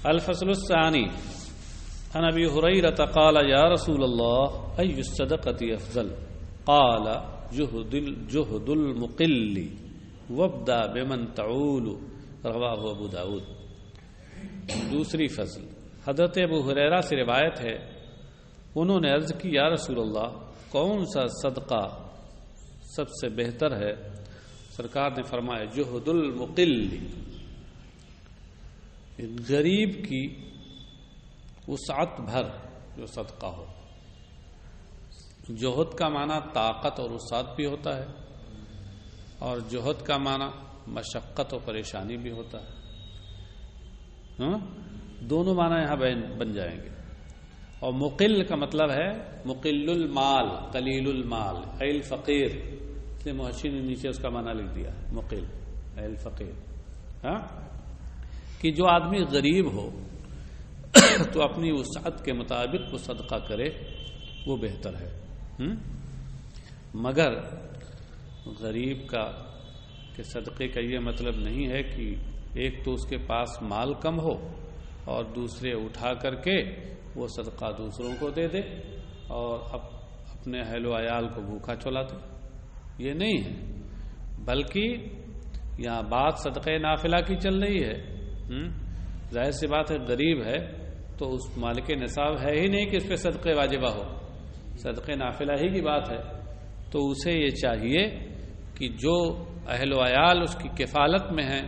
الفصل الثاني عن ابي هريرة قال يا رسول الله اي الصدقة افضل قال جهد المقل وابدا بمن تعول رواہ ابو داود. دوسری فضل حضرت ابو ہریرہ سے روایت ہے، انہوں نے عرض کی یا رسول اللہ کون سا صدقہ سب سے بہتر ہے؟ سرکار نے فرمایا جہد المقل، غریب کی وسعت بھر جو صدقہ ہو. جہد کا معنی طاقت اور وسعت بھی ہوتا ہے، اور جہد کا معنی مشقت و پریشانی بھی ہوتا ہے. دونوں معنی یہاں بن جائیں گے. اور مقل کا مطلب ہے مقل المال، قلیل المال، ایل فقیر، اس لیے محشر نے نیچے اس کا معنی لکھ دیا مقل ایل فقیر. کہ جو آدمی غریب ہو تو اپنی وسعت کے مطابق وہ صدقہ کرے، وہ بہتر ہے. مگر غریب کا کہ صدقے کا یہ مطلب نہیں ہے کہ ایک تو اس کے پاس مال کم ہو اور دوسرے اٹھا کر کے وہ صدقہ دوسروں کو دے دے اور اپنے اہل و عیال کو بھوکا چلا دے. یہ نہیں ہے، بلکہ یہاں بات صدقہ نافلہ کی چل رہی ہے. ظاہر سی بات ہے غریب ہے تو اس مالک نصاب ہے ہی نہیں کہ اس پہ صدقہ واجبہ ہو، صدقہ نافلہ ہی کی بات ہے. تو اسے یہ چاہیے کہ جو اہل و عیال اس کی کفالت میں ہیں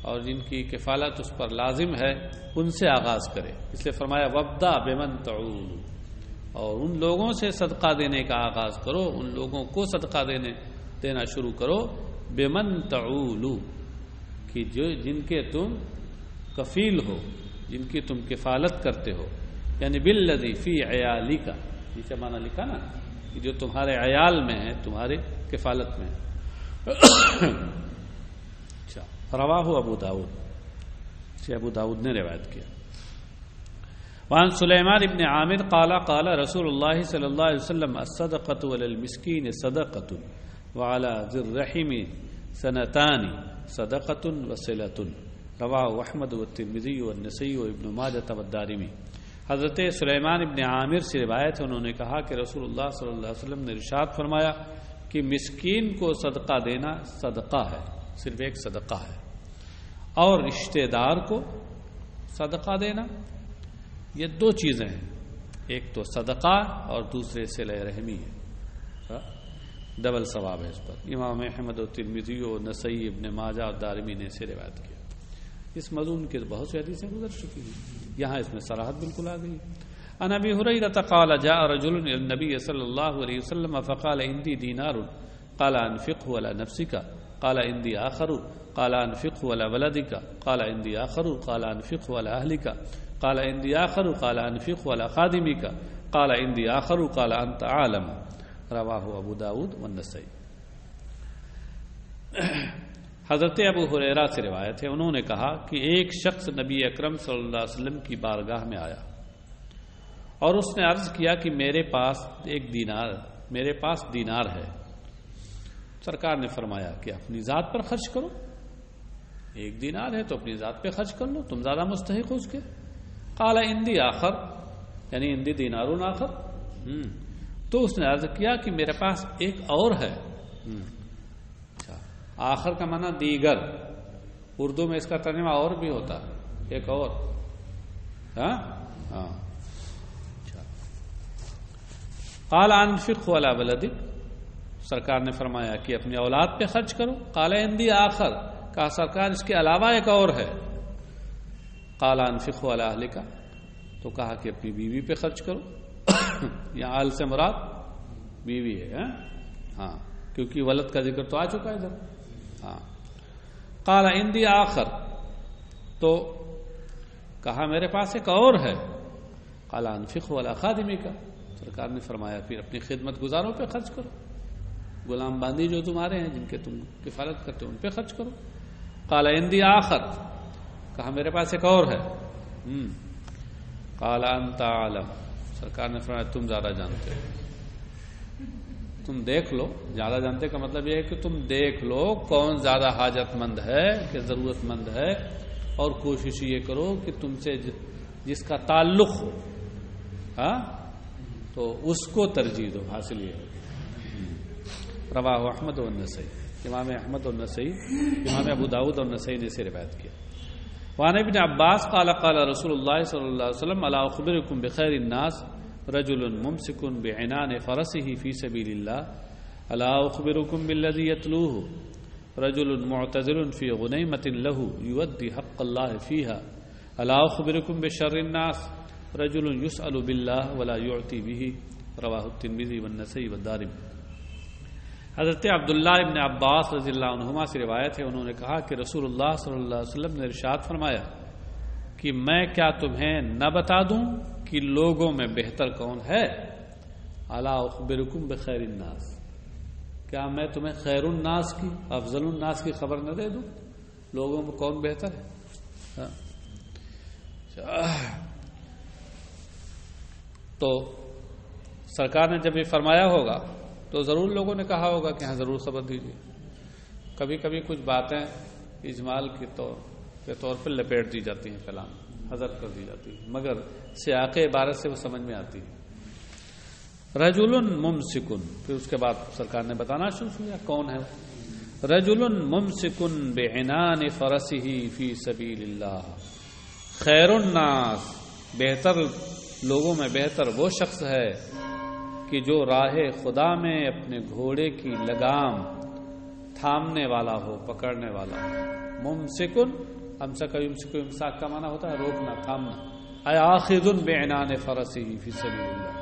اور جن کی کفالت اس پر لازم ہے ان سے آغاز کرے. اس لیے فرمایا وابدا بمن تعول، اور ان لوگوں سے صدقہ دینے کا آغاز کرو، ان لوگوں کو صدقہ دینا شروع کرو. بمن تعول، کہ جن کے تم کفیل ہو، جن کی تم کفالت کرتے ہو. یعنی بالذی فی عیالک، نیچے معنی لکھا نا کہ جو تمہارے عیال میں ہے، تمہاری کفالت میں ہے. اچھا، رواہ ابو داود، سے ابو داود نے روایت کیا. وعن سلیمان ابن عامر قال قال رسول اللہ صلی اللہ علیہ وسلم الصدقۃ علی المسکین صدقۃ وعلی ذی الرحم سنتان صدقۃ وصلۃ. رواہ احمد والترمذی والنسائی وابن ماجہ والدارمی. حضرت سلیمان ابن عامر سے روایت ہے، انہوں نے کہا کہ رسول اللہ صلی اللہ علیہ وسلم نے ارشاد فرمایا کہ مسکین کو صدقہ دینا صدقہ ہے، صرف ایک صدقہ ہے، اور رشتہ دار کو صدقہ دینا، یہ دو چیزیں ہیں، ایک تو صدقہ اور دوسرے صلہ رحمی ہے. ڈبل ثواب ہے اس پر. امام احمد و ترمذی و نسائی ابن ماجہ اور دارمی نے اسے روایت کیا. اس مضمون کے بہت سی حدیثیں گزر چکی ہیں، یہاں اس میں صراحت بالکل آ گئی. عن ابی ہریرہ قال جاء رجل الى النبي صلی اللہ علیہ وسلم فقال عندي دینار قال انفقه على نفسك قال عندي آخر قال انفقه على ولدك قال عندي آخر قال انفقه على أهلك قال عندي آخر قال انفقه على خادمك قال عندي آخر قال انت عالم. رواہ ابو داود والنسائی. حضرت ابو ہریرہ سے روایت ہے، انہوں نے کہا کہ ایک شخص نبی اکرم صلی اللہ علیہ وسلم کی بارگاہ میں آیا اور اس نے عرض کیا کہ میرے پاس دینار ہے. سرکار نے فرمایا کہ اپنی ذات پر خرچ کرو، ایک دینار ہے تو اپنی ذات پہ خرچ کر لو، تم زیادہ مستحق ہو اس کے. قال عندي آخر، یعنی عندي دینار آخر. تو اس نے عرض کیا کہ میرے پاس ایک اور ہے. آخر کا معنی دیگر، اردو میں اس کا ترجمہ اور بھی ہوتا ہے، ایک اور. قال انفقه على ولدك، سرکار نے فرمایا کہ اپنی اولاد پہ خرچ کرو. قال عندي آخر، کہا سرکار اس کے علاوہ ایک اور ہے. قال انفقه على اهلك، تو کہا کہ اپنی بیوی پہ خرچ کرو. یہاں آل سے مراد بیوی ہے، ہاں، کیونکہ ولد کا ذکر تو آ چکا ہے ادھر. ہاں. قال عندي آخر، تو کہا میرے پاس ایک اور ہے. قال انفقه على خادمك، سرکار نے فرمایا پھر اپنی خدمت گزاروں پہ خرچ کرو، غلام باندی جو تمہارے ہیں جن کے تم کفالت کرتے ہو ان پہ خرچ کرو. قال عندي آخر، کہا میرے پاس ایک اور ہے. قال انت عالم، سرکار نے فرمایا تم زیادہ جانتے ہو، تم دیکھ لو. زیادہ جانتے کا مطلب یہ ہے کہ تم دیکھ لو کون زیادہ حاجت مند ہے کہ ضرورت مند ہے اور کوشش یہ کرو کہ تم سے جس کا تعلق ہو تو اس کو ترجیح دو، حاصل یہ ہے۔ رواہ احمد والنسائی، امام احمد اور نسائی، امام ابو داؤد اور نسائی نے اسے روایت کیا۔ وعن ابن عباس قال قال رسول اللہ صلی اللہ علیہ وسلم الا اخبرکم بخیر الناس رجل ممسک بعنان فرسه فی سبیل اللہ الا اخبرکم بالذی یتلوه رجل معتزل فی غنیمۃ له یؤدی حق اللہ فیها الا اخبرکم بشر الناس رجل يسأل بالله ولا يعطي به رواہ الترمذی والنسائی والدارمی۔ حضرت عبداللہ ابن عباس رضی اللہ عنہما سے روایت ہے، انہوں نے کہا کہ رسول اللہ صلی اللہ علیہ وسلم نے ارشاد فرمایا کہ میں کیا تمہیں نہ بتا دوں کہ لوگوں میں بہتر کون ہے؟ الا اخبرکم بخیر الناس، کیا میں تمہیں خیر الناس کی، افضل الناس کی خبر نہ دے دوں؟ لوگوں میں کون بہتر ہے؟ تو سرکار نے جب یہ فرمایا ہوگا تو ضرور لوگوں نے کہا ہوگا کہ ہاں ضرور خبر دیجیے۔ کبھی کبھی کچھ باتیں اجمال کے طور پر لپیٹ دی جاتی ہیں، کلام حذف کر دی جاتی ہے، مگر سیاق عبارت سے وہ سمجھ میں آتی ہے۔ رجل ممسکن، پھر اس کے بعد سرکار نے بتانا شروع کیا کون ہے۔ رجل ممسکن بعنان فرسہ فی سبیل اللہ، خیر الناس، بہتر لوگوں میں بہتر وہ شخص ہے کہ جو راہ خدا میں اپنے گھوڑے کی لگام تھامنے والا ہو، پکڑنے والا ہو۔ ممسکن، امسک یمسک، امساک کا معنی ہوتا ہے روکنا، تھامنا۔ اے آخذ بعنان فرسہ فی سبیل اللہ،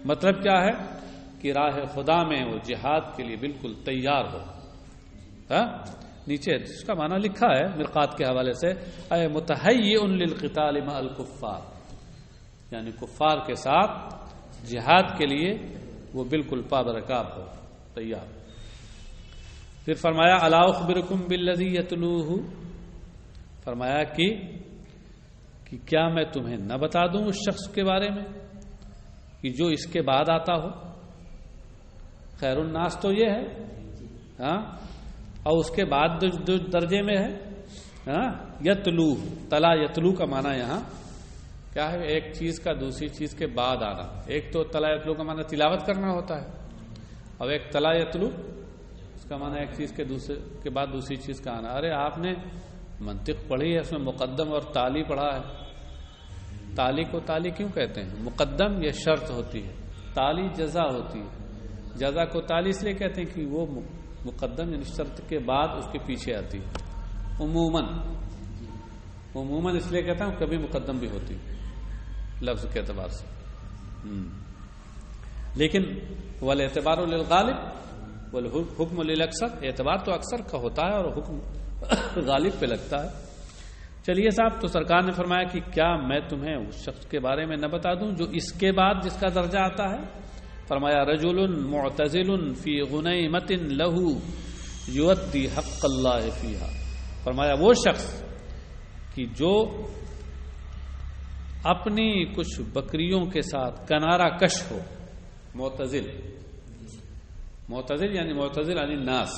مطلب کیا ہے کہ راہ خدا میں وہ جہاد کے لیے بالکل تیار ہو۔ نیچے اس کا معنی لکھا ہے مرقات کے حوالے سے، اے متہیئ للقتال مع الکفار، یعنی کفار کے ساتھ جہاد کے لیے وہ بالکل پابرکاب ہو، تیار۔ پھر فرمایا الا اخبرکم بالذی یتلوہ، فرمایا کہ کیا میں تمہیں نہ بتا دوں اس شخص کے بارے میں کہ جو اس کے بعد آتا ہو۔ خیر الناس تو یہ ہے، اور اس کے بعد جو درجے میں ہے یتلو، تلا یتلو کا معنی یہاں کیا ہے؟ ایک چیز کا دوسری چیز کے بعد آنا۔ ایک تو تلا یتلو کا معنی تلاوت کرنا ہوتا ہے، اور ایک تلا یتلو اس کا معنی ایک چیز کے بعد دوسری چیز کا آنا۔ ارے آپ نے منطق پڑھی ہے، اس میں مقدم اور تالی پڑھا ہے۔ تالی کو تالی کیوں کہتے ہیں؟ مقدم یہ شرط ہوتی ہے، تالی جزا ہوتی ہے۔ جزا کو تالی اس لیے کہتے ہیں کہ وہ مقدم یعنی شرط کے بعد اس کے پیچھے آتی ہے۔ عموماً اس لیے کہتا ہوں کبھی مقدم بھی ہوتی ہے لفظ کے اعتبار سے، لیکن والاعتبار للغالب والحکم للاکثر، اعتبار تو اکثر کا ہوتا ہے اور حکم غالب پہ لگتا ہے۔ چلیے صاحب، تو سرکار نے فرمایا کہ کیا میں تمہیں اس شخص کے بارے میں نہ بتا دوں جو اس کے بعد جس کا درجہ آتا ہے؟ فرمایا رجل معتزل فی غنیمۃ لہ یؤدی حق اللہ فیہا، فرمایا وہ شخص کہ جو اپنی کچھ بکریوں کے ساتھ کنارہ کش ہو۔ معتزل یعنی الناس،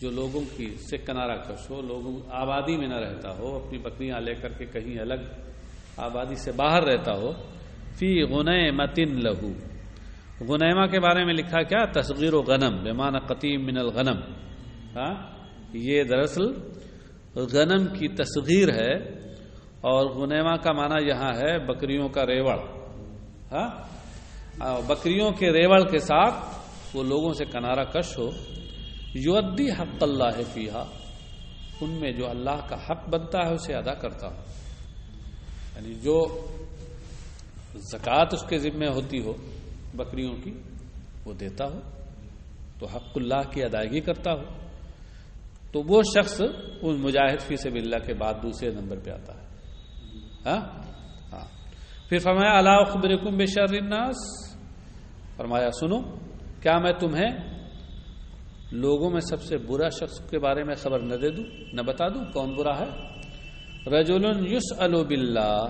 جو لوگوں کی سے کنارہ کش ہو، لوگوں آبادی میں نہ رہتا ہو، اپنی بکریاں لے کر کے کہیں الگ آبادی سے باہر رہتا ہو۔ فی غنیمۃ لہ، غنیمہ کے بارے میں لکھا کیا؟ تصغیر و غنم بمعنی قطیم من الغنم، یہ دراصل غنم کی تصغیر ہے، اور غنیمہ کا معنی یہاں ہے بکریوں کا ریوڑ۔ بکریوں کے ریوڑ کے ساتھ وہ لوگوں سے کنارہ کش ہو۔ یؤدی حق اللہ فیہا، ان میں جو اللہ کا حق بنتا ہے اسے ادا کرتا ہو، یعنی جو زکوٰۃ اس کے ذمہ ہوتی ہو بکریوں کی وہ دیتا ہو، تو حق اللہ کی ادائیگی کرتا ہو، تو وہ شخص ان مجاہد فی سبیل اللہ کے بعد دوسرے نمبر پہ آتا ہے۔ پھر فرمایا الا اخبرکم بشر الناس، فرمایا سنو کیا میں تمہیں لوگوں میں سب سے برا شخص کے بارے میں خبر نہ دے دوں، نہ بتا دوں؟ کون برا ہے؟ رجل یسأل باللہ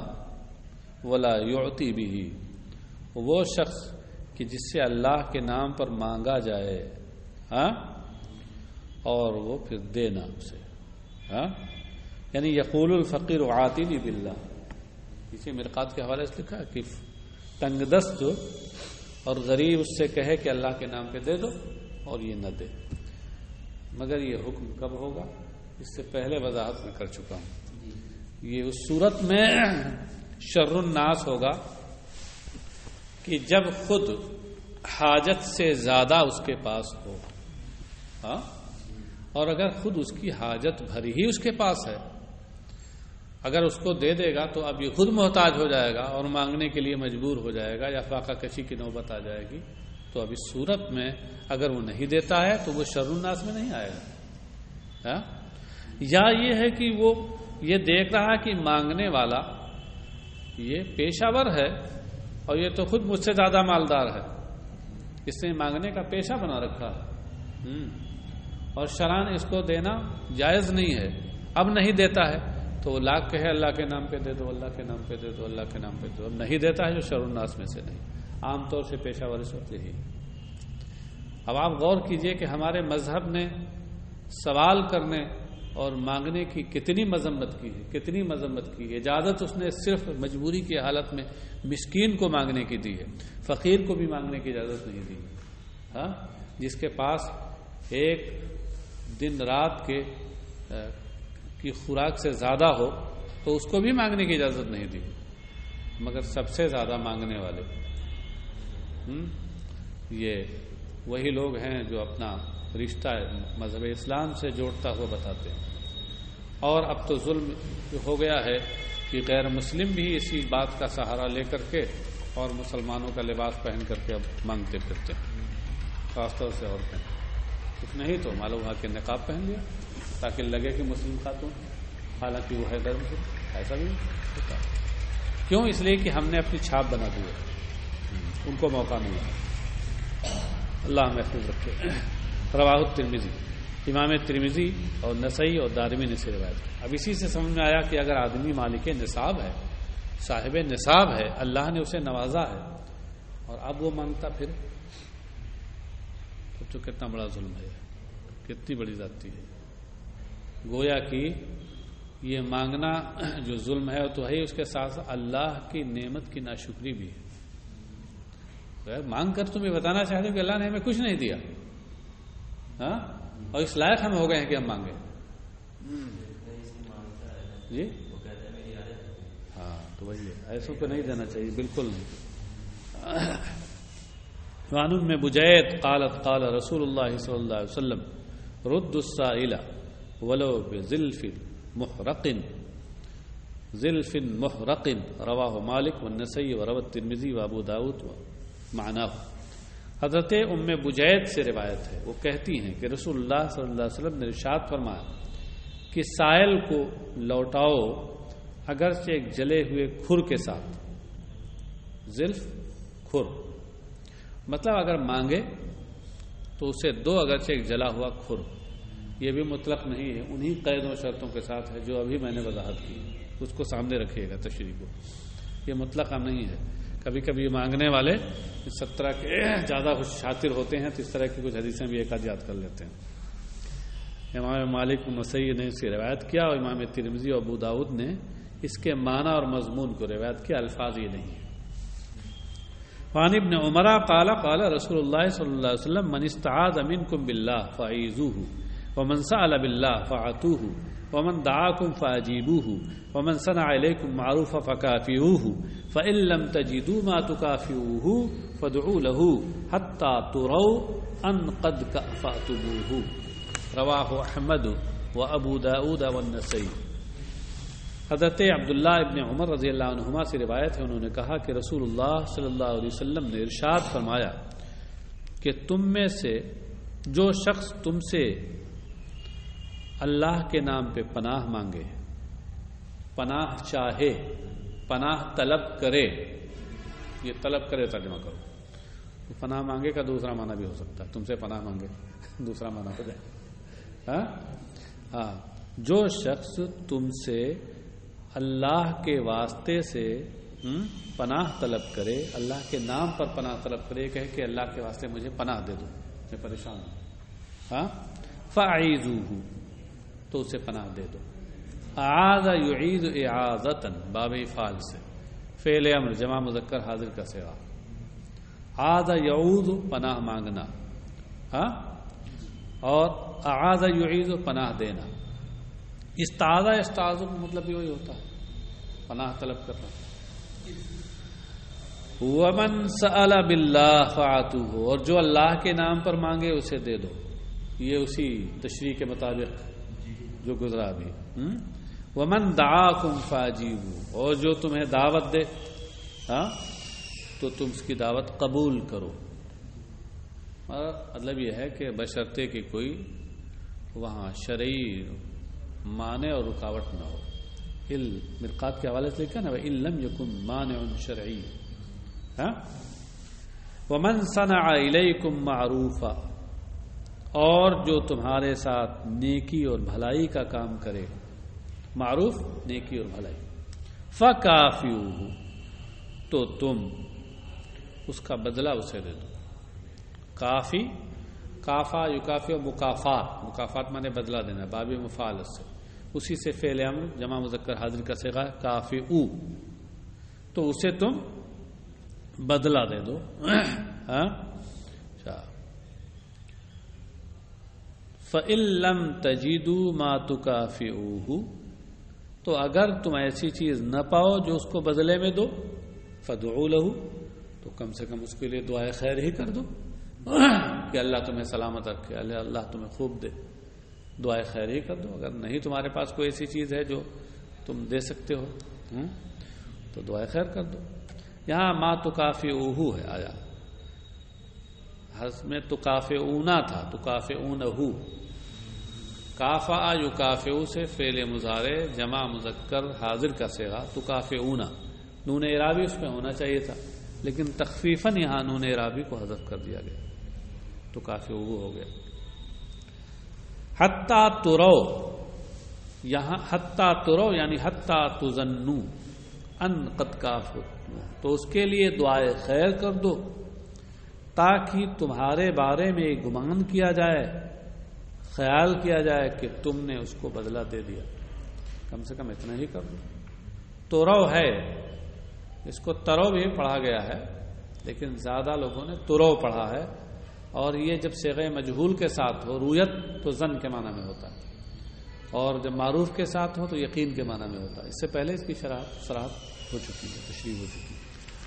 ولا یعطی بہ، وہ شخص کہ جس سے اللہ کے نام پر مانگا جائے اور وہ پھر دینا اسے، یعنی یقول الفقیر عاطنی باللہ، اسی مرقات کے حوالے سے لکھا ہے کہ تنگ دست جو اور غریب اس سے کہے کہ اللہ کے نام پہ دے دو اور یہ نہ دے، مگر یہ حکم کب ہوگا اس سے پہلے وضاحت میں کر چکا ہوں، یہ اس صورت میں شر الناس ہوگا کہ جب خود حاجت سے زیادہ اس کے پاس ہو، ہاں، اور اگر خود اس کی حاجت بھری ہی اس کے پاس ہے، اگر اس کو دے دے گا تو اب یہ خود محتاج ہو جائے گا اور مانگنے کے لیے مجبور ہو جائے گا یا فاقہ کشی کی نوبت آ جائے گی، تو اب اس صورت میں اگر وہ نہیں دیتا ہے تو وہ شر الناس میں نہیں آئے گا، یا یہ ہے کہ وہ یہ دیکھ رہا کہ مانگنے والا یہ پیشہ ور ہے اور یہ تو خود مجھ سے زیادہ مالدار ہے، اس نے مانگنے کا پیشہ بنا رکھا ہے اور شرعاً اس کو دینا جائز نہیں ہے، اب نہیں دیتا ہے تو وہ لاکھ کہے اللہ کے نام پہ دے دو، اللہ کے نام پہ دے دو، اللہ کے نام پہ دے دو، اب نہیں دیتا ہے جو شر الناس میں سے نہیں، عام طور سے پیشہ ور اس وقت یہی۔ اب آپ غور کیجئے کہ ہمارے مذہب نے سوال کرنے اور مانگنے کی کتنی مذمت کی ہے، کتنی مذمت کی ہے، اجازت اس نے صرف مجبوری کی حالت میں مسکین کو مانگنے کی دی ہے، فقیر کو بھی مانگنے کی اجازت نہیں دی، ہاں، جس کے پاس ایک دن رات کی خوراک سے زیادہ ہو تو اس کو بھی مانگنے کی اجازت نہیں دی، مگر سب سے زیادہ مانگنے والے یہ وہی لوگ ہیں جو اپنا رشتہ مذہب اسلام سے جوڑتا ہوا بتاتے ہیں، اور اب تو ظلم ہو گیا ہے کہ غیر مسلم بھی اسی بات کا سہارا لے کر کے اور مسلمانوں کا لباس پہن کر کے اب مانگتے پھرتے ہیں، خاص طور سے عورتیں، کچھ نہیں تو معلوم ہے کہ نقاب پہن لیا تاکہ لگے کہ مسلم خاتون، حالانکہ وہ ہے غیر مسلم، ایسا بھی ہوتا ہے۔ کیوں؟ اس لیے کہ ہم نے اپنی چھاپ بنا دی ہے، ان کو موقع ملا۔ اللہ محفوظ رکھے۔ رواہ الترمذی، امام ترمذی اور نسائی اور دارمی نے سے روایت کی۔ اب اسی سے سمجھ میں آیا کہ اگر آدمی مالک نصاب ہے، صاحب نصاب ہے، اللہ نے اسے نوازا ہے اور اب وہ مانگتا پھر تو کتنا بڑا ظلم ہے، کتنی بڑی زیادتی ہے۔ گویا کہ یہ مانگنا جو ظلم ہے تو ہے، اس کے ساتھ اللہ کی نعمت کی ناشکری بھی ہے۔ مانگ کر تم یہ بتانا چاہتے ہو کہ اللہ نے ہمیں کچھ نہیں دیا، ہاں، اور اس لائق ہم ہو گئے ہیں کہ ہم مانگیں۔ جی ہاں، تو وہی ہے، ایسوں کو نہیں دینا چاہیے، بالکل نہیں۔ وعن ام بجید قالت قال رسول اللہ صلی اللہ علیہ وسلم رد السائل ولو بزلف محرق، زلف محرق، رواہ مالک والنسائی وروى الترمذی وابو داؤد معناه۔ حضرت ام بجید سے روایت ہے، وہ کہتی ہیں کہ رسول اللہ صلی اللہ علیہ وسلم نے ارشاد فرمایا کہ سائل کو لوٹاؤ اگرچہ ایک جلے ہوئے کھر کے ساتھ، زلف کھر، مطلب اگر مانگے تو اسے دو اگرچہ ایک جلا ہوا کھر، یہ بھی مطلق نہیں ہے، انہی قید و شرطوں کے ساتھ ہے جو ابھی میں نے وضاحت کی، اس کو سامنے رکھیے گا تشریح کو، یہ مطلق ہم نہیں ہے۔ کبھی کبھی مانگنے والے اس طرح کے زیادہ شاطر ہوتے ہیں تو اس طرح کی کچھ حدیثیں بھی ایک آدھ یاد کر لیتے ہیں۔ امام مالک نسائی نے اسے روایت کیا اور امام ترمذی اور ابو داؤد نے اس کے معنی اور مضمون کو روایت کیا، الفاظ یہ نہیں ہے۔ وعن ابن عمر قال قال رسول اللہ صلی اللہ علیہ وسلم من استعاذ منکم باللہ فاعیذوہ ومن سأل باللہ فاعطوہ ومن دعاکم فاجیبوہ ومن صنع الیکم معروفا فکافئوہ فإن لم تجدوا ما تکافئوہ فادعوا له حتی تروا ان قد کافأتموہ، رواہ احمد و ابو داؤد والنسائی۔ حضرت عبداللہ ابن عمر رضی اللہ عنہما سے روایت ہے، انہوں نے کہا کہ رسول اللہ صلی اللہ علیہ وسلم نے ارشاد فرمایا کہ تم میں سے جو شخص تم سے اللہ کے نام پہ پناہ مانگے، پناہ چاہے، پناہ طلب کرے، یہ طلب کرے ترجمہ کرو، تو پناہ مانگے کا دوسرا معنی بھی ہو سکتا ہے، تم سے پناہ مانگے دوسرا معنی ہو جائے۔ ہاں، جو شخص تم سے اللہ کے واسطے سے پناہ طلب کرے، اللہ کے نام پر پناہ طلب کرے، کہے کہ اللہ کے واسطے مجھے پناہ دے دو، میں پریشان ہوں، ہاں، فاعیذوہ، تو اسے پناہ دے دو، اعاذ یعید اعاذتا باب افعال سے، فعل امر جمع مذکر حاضر کا صیغہ، عاد یعود پناہ مانگنا، ہاں، اور اعاذ یعید پناہ دینا۔ استعاذ استعاذ کا مطلب بھی وہی ہوتا ہے، پناہ طلب کرنا۔ ومن سأل باللہ فاعطوہ، اور جو اللہ کے نام پر مانگے اسے دے دو، یہ اسی تشریح کے مطابق جو گزرا بھی۔ ومن دعاکم فاجیبوا، اور جو تمہیں دعوت دے، ہاں، تو تم اس کی دعوت قبول کرو۔ مطلب یہ ہے کہ بشرطے کہ کوئی وہاں شرعی مانع اور رکاوٹ نہ ہو۔ مرقات کے حوالے سے لکھا نا وَإِن لَمْ يَكُنْ مَانِعٌ شَرْعِيٌّ، ہاں۔ وَمَنْ صَنَعَ إِلَيْكُمْ مَعْرُوفًا، اور جو تمہارے ساتھ نیکی اور بھلائی کا کام کرے، معروف نیکی اور بھلائی، فَكَافِئُوهُ، تو تم اس کا بدلہ اسے دے دو۔ کافی، کافا یکافی و مکافات مانے بدلہ دینا، باب مفعول سے، اسی سے فعل امر جمع مذکر حاضر کا صیغہ کافئو، تو اسے تم بدلہ دے دو۔ ہاں، فَإِن لَّمْ تَجِدُوا مَا تُكَافِئُوهُ، تو اگر تم ایسی چیز نہ پاؤ جو اس کو بدلے میں دو، فَادْعُوا لَهُ، تو کم سے کم اس کے لیے دعائے خیر ہی کر دو کہ اللہ تمہیں سلامت رکھے، اللہ تمہیں خوب دے، دعائے خیر ہی کر دو۔ اگر نہیں تمہارے پاس کوئی ایسی چیز ہے جو تم دے سکتے ہو تو دعائے خیر کر دو۔ یہاں ما تکافئوہ ہے آیا، حرف میں تکافئونا تھا، تکافئونہ، کافا یکافئو سے فعل مضارع جمع مذکر حاضر کا صیغہ تکافئونا، نون اعرابی اس میں ہونا چاہیے تھا لیکن تخفیفاً یہاں نون اعرابی کو حذف کر دیا گیا، تکافئوہ ہو گیا۔ حتی ترو، یہاں حتی ترو یعنی حتی تظنو ان قد کافر، تو اس کے لیے دعائے خیر کر دو تاکہ تمہارے بارے میں گمان کیا جائے، خیال کیا جائے کہ تم نے اس کو بدلہ دے دیا، کم سے کم اتنا ہی کر دو۔ ترو ہے، اس کو ترو بھی پڑھا گیا ہے لیکن زیادہ لوگوں نے ترو پڑھا ہے، اور یہ جب صیغہ مجہول کے ساتھ ہو رویت تو ظن کے معنی میں ہوتا ہے، اور جب معروف کے ساتھ ہو تو یقین کے معنی میں ہوتا ہے۔ اس سے پہلے اس کی صراحت ہو چکی ہے، تشریح ہو چکی ہے۔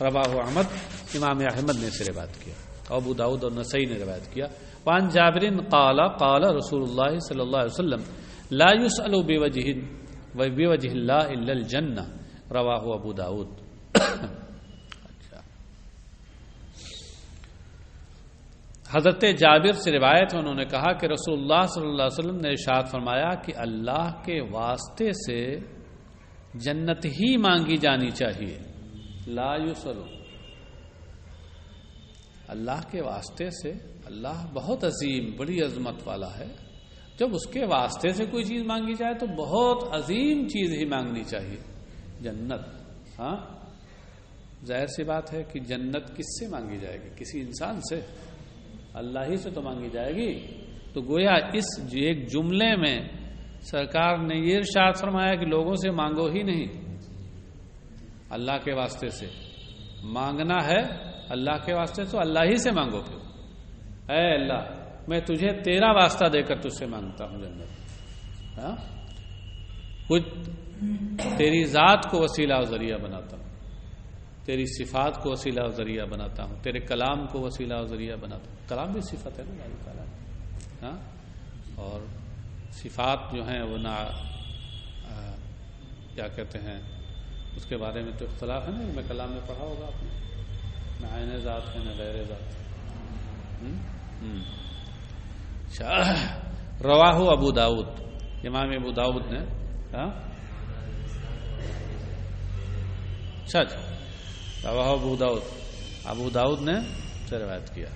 رواہ احمد، امام احمد نے اسے روایت کیا، ابو داؤد اور نسائی نے روایت کیا۔ وعن جابر قال قال رسول اللہ صلی اللہ علیہ وسلم لا يسأل بوجہ اللہ الا الجنہ، رواہ ابو داؤد۔ حضرت جابر سے روایت ہے، انہوں نے کہا کہ رسول اللہ صلی اللہ علیہ وسلم نے ارشاد فرمایا کہ اللہ کے واسطے سے جنت ہی مانگی جانی چاہیے۔ لا یسأل، اللہ کے واسطے سے، اللہ بہت عظیم بڑی عظمت والا ہے، جب اس کے واسطے سے کوئی چیز مانگی جائے تو بہت عظیم چیز ہی مانگنی چاہیے، جنت۔ ہاں، ظاہر سی بات ہے کہ جنت کس سے مانگی جائے گی؟ کسی انسان سے؟ اللہ ہی سے تو مانگی جائے گی۔ تو گویا اس ایک جملے میں سرکار نے یہ ارشاد فرمایا کہ لوگوں سے مانگو ہی نہیں، اللہ کے واسطے سے مانگنا ہے، اللہ کے واسطے تو اللہ ہی سے مانگو۔ پھر اے اللہ میں تجھے تیرا واسطہ دے کر تجھ سے مانگتا ہوں جنت، ہاں، خود تیری ذات کو وسیلہ و ذریعہ بناتا ہوں، تیری صفات کو وسیلہ و ذریعہ بناتا ہوں، تیرے کلام کو وسیلہ و ذریعہ بناتا ہوں۔ کلام بھی صفت ہے نا اللہ تعالیٰ، ہاں، اور صفات جو ہیں وہ نہ کیا کہتے ہیں اس کے بارے میں تو اختلاف ہے نا، میں کلام میں پڑھا ہوگا آپ نے، نہ عین ذات ہے نہ غیر ذات۔ رواہ ابو داؤد، امام ابو داؤد نے، اچھا رواہ ابو داؤد نے سے روایت کیا۔